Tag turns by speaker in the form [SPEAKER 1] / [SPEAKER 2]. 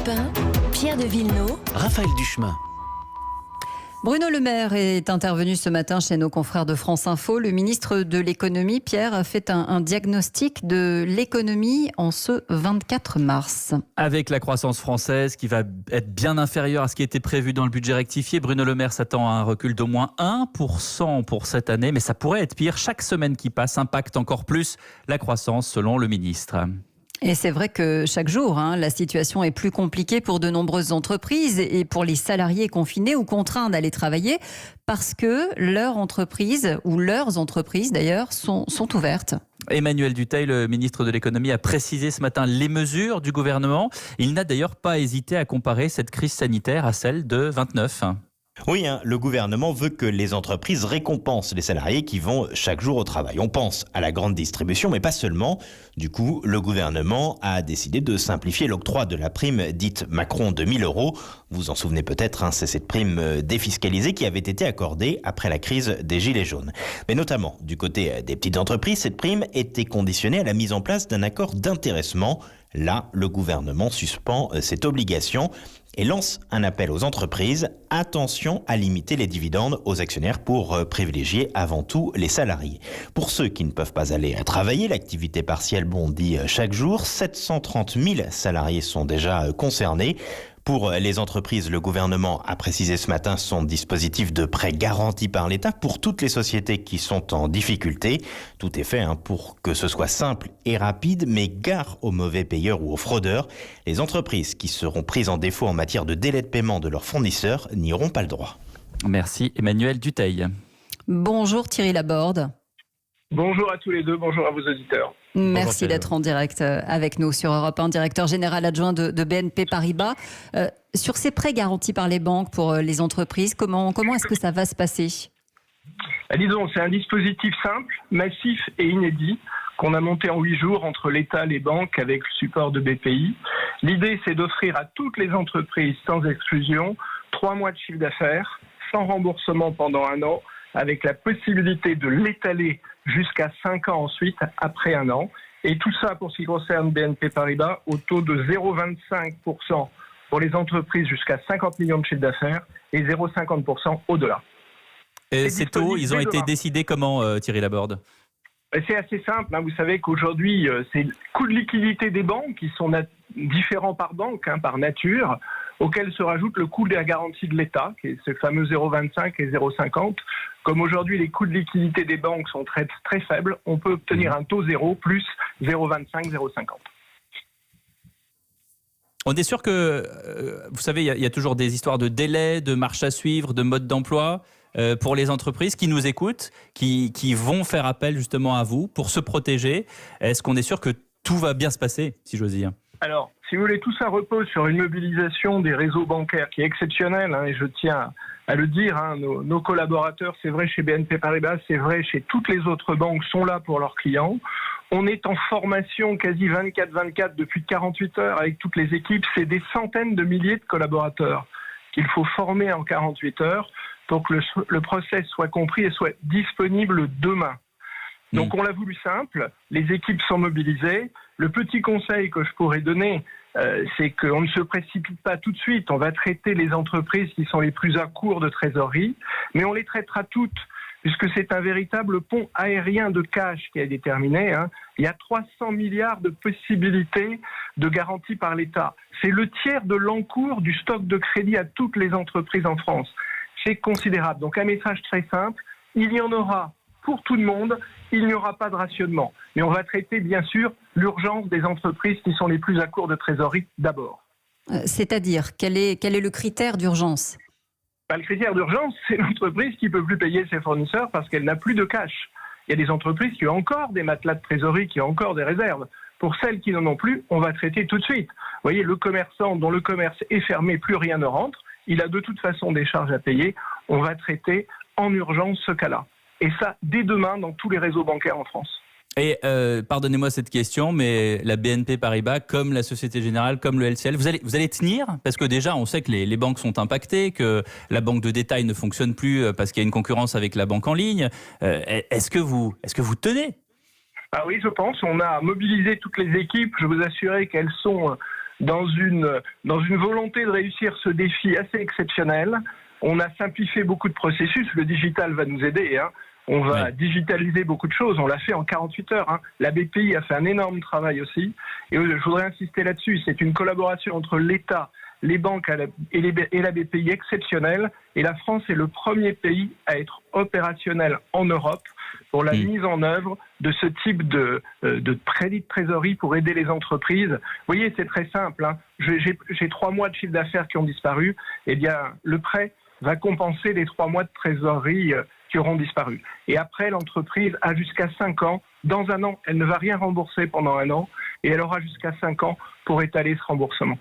[SPEAKER 1] Europe 1, Pierre de Villeneuve,
[SPEAKER 2] Raphaël Duchemin.
[SPEAKER 3] Bruno Le Maire est intervenu ce matin chez nos confrères de France Info. Le ministre de l'économie, Pierre, a fait un diagnostic de l'économie en ce 24 mars.
[SPEAKER 2] Avec la croissance française qui va être bien inférieure à ce qui était prévu dans le budget rectifié, Bruno Le Maire s'attend à un recul d'au moins 1% pour cette année, mais ça pourrait être pire. Chaque semaine qui passe impacte encore plus la croissance, selon le ministre.
[SPEAKER 3] Et c'est vrai que chaque jour, la situation est plus compliquée pour de nombreuses entreprises et pour les salariés confinés ou contraints d'aller travailler parce que leur entreprise ou leurs entreprises d'ailleurs sont ouvertes.
[SPEAKER 2] Emmanuel Dutheil, le ministre de l'économie, a précisé ce matin les mesures du gouvernement. Il n'a d'ailleurs pas hésité à comparer cette crise sanitaire à celle de 29.
[SPEAKER 4] Oui, le gouvernement veut que les entreprises récompensent les salariés qui vont chaque jour au travail. On pense à la grande distribution, mais pas seulement. Du coup, le gouvernement a décidé de simplifier l'octroi de la prime dite Macron de 1 000 €. Vous vous en souvenez peut-être, c'est cette prime défiscalisée qui avait été accordée après la crise des Gilets jaunes. Mais notamment, du côté des petites entreprises, cette prime était conditionnée à la mise en place d'un accord d'intéressement. Là, le gouvernement suspend cette obligation et lance un appel aux entreprises. Attention à limiter les dividendes aux actionnaires pour privilégier avant tout les salariés. Pour ceux qui ne peuvent pas aller travailler, l'activité partielle bondit chaque jour. 730 000 salariés sont déjà concernés. Pour les entreprises, le gouvernement a précisé ce matin son dispositif de prêt garanti par l'État pour toutes les sociétés qui sont en difficulté. Tout est fait pour que ce soit simple et rapide, mais gare aux mauvais payeurs ou aux fraudeurs. Les entreprises qui seront prises en défaut en matière de délai de paiement de leurs fournisseurs n'y auront pas le droit.
[SPEAKER 2] Merci Emmanuel Dutheil.
[SPEAKER 3] Bonjour Thierry Laborde.
[SPEAKER 5] Bonjour à tous les deux, bonjour à vos auditeurs.
[SPEAKER 3] Merci d'être en direct avec nous sur Europe 1, directeur général adjoint de BNP Paribas. Sur ces prêts garantis par les banques pour les entreprises, comment est-ce que ça va se passer ?
[SPEAKER 5] Disons, c'est un dispositif simple, massif et inédit qu'on a monté en 8 jours entre l'État et les banques avec le support de BPI. L'idée, c'est d'offrir à toutes les entreprises, sans exclusion, 3 mois de chiffre d'affaires, sans remboursement pendant 1 an, avec la possibilité de l'étaler jusqu'à 5 ans ensuite, après 1 an. Et tout ça, pour ce qui concerne BNP Paribas, au taux de 0,25% pour les entreprises jusqu'à 50 millions de chiffre d'affaires et 0,50% au-delà.
[SPEAKER 2] Et ces taux, ils ont été décidés comment, Thierry Laborde ?
[SPEAKER 5] C'est assez simple. Vous savez qu'aujourd'hui, c'est le coût de liquidité des banques qui sont différents par banque, par nature, auquel se rajoute le coût de la garantie de l'État, qui est ce fameux 0,25 et 0,50. Comme aujourd'hui, les coûts de liquidité des banques sont très, très faibles, on peut obtenir un taux zéro plus 0,25, 0,50.
[SPEAKER 2] On est sûr que, vous savez, il y a toujours des histoires de délais, de marche à suivre, de mode d'emploi pour les entreprises qui nous écoutent, qui vont faire appel justement à vous pour se protéger. Est-ce qu'on est sûr que tout va bien se passer, si j'ose dire ?
[SPEAKER 5] Alors, si vous voulez, tout ça repose sur une mobilisation des réseaux bancaires qui est exceptionnelle, et je tiens à le dire, nos collaborateurs, c'est vrai chez BNP Paribas, c'est vrai chez toutes les autres banques, sont là pour leurs clients. On est en formation quasi 24/24 depuis 48 heures avec toutes les équipes. C'est des centaines de milliers de collaborateurs qu'il faut former en 48 heures pour que le process soit compris et soit disponible demain. Donc on l'a voulu simple, les équipes sont mobilisées. Le petit conseil que je pourrais donner, c'est qu'on ne se précipite pas tout de suite. On va traiter les entreprises qui sont les plus à court de trésorerie, mais on les traitera toutes, puisque c'est un véritable pont aérien de cash qui est déterminé. Il y a 300 milliards de possibilités de garantie par l'État. C'est le tiers de l'encours du stock de crédit à toutes les entreprises en France. C'est considérable. Donc un message très simple, il y en aura pour tout le monde, il n'y aura pas de rationnement. Mais on va traiter bien sûr l'urgence des entreprises qui sont les plus à court de trésorerie d'abord.
[SPEAKER 3] C'est-à-dire, quel est le critère d'urgence ?
[SPEAKER 5] Le critère d'urgence, c'est l'entreprise qui ne peut plus payer ses fournisseurs parce qu'elle n'a plus de cash. Il y a des entreprises qui ont encore des matelas de trésorerie, qui ont encore des réserves. Pour celles qui n'en ont plus, on va traiter tout de suite. Vous voyez, le commerçant dont le commerce est fermé, plus rien ne rentre, il a de toute façon des charges à payer. On va traiter en urgence ce cas-là. Et ça, dès demain, dans tous les réseaux bancaires en France.
[SPEAKER 2] Et pardonnez-moi cette question, mais la BNP Paribas, comme la Société Générale, comme le LCL, vous allez tenir ? Parce que déjà, on sait que les banques sont impactées, que la banque de détail ne fonctionne plus parce qu'il y a une concurrence avec la banque en ligne. Est-ce que vous tenez ?
[SPEAKER 5] Oui, je pense. On a mobilisé toutes les équipes. Je vous assurer qu'elles sont dans une volonté de réussir ce défi assez exceptionnel. On a simplifié beaucoup de processus. Le digital va nous aider. On va digitaliser beaucoup de choses. On l'a fait en 48 heures. La BPI a fait un énorme travail aussi. Et je voudrais insister là-dessus. C'est une collaboration entre l'État, les banques et la BPI exceptionnelle. Et la France est le premier pays à être opérationnel en Europe pour la mise en œuvre de ce type de crédit de trésorerie pour aider les entreprises. Vous voyez, c'est très simple. J'ai 3 mois de chiffre d'affaires qui ont disparu. Eh bien, le prêt va compenser les 3 mois de trésorerie qui auront disparu. Et après, l'entreprise a jusqu'à 5 ans. Dans un an, elle ne va rien rembourser pendant un an et elle aura jusqu'à 5 ans pour étaler ce remboursement.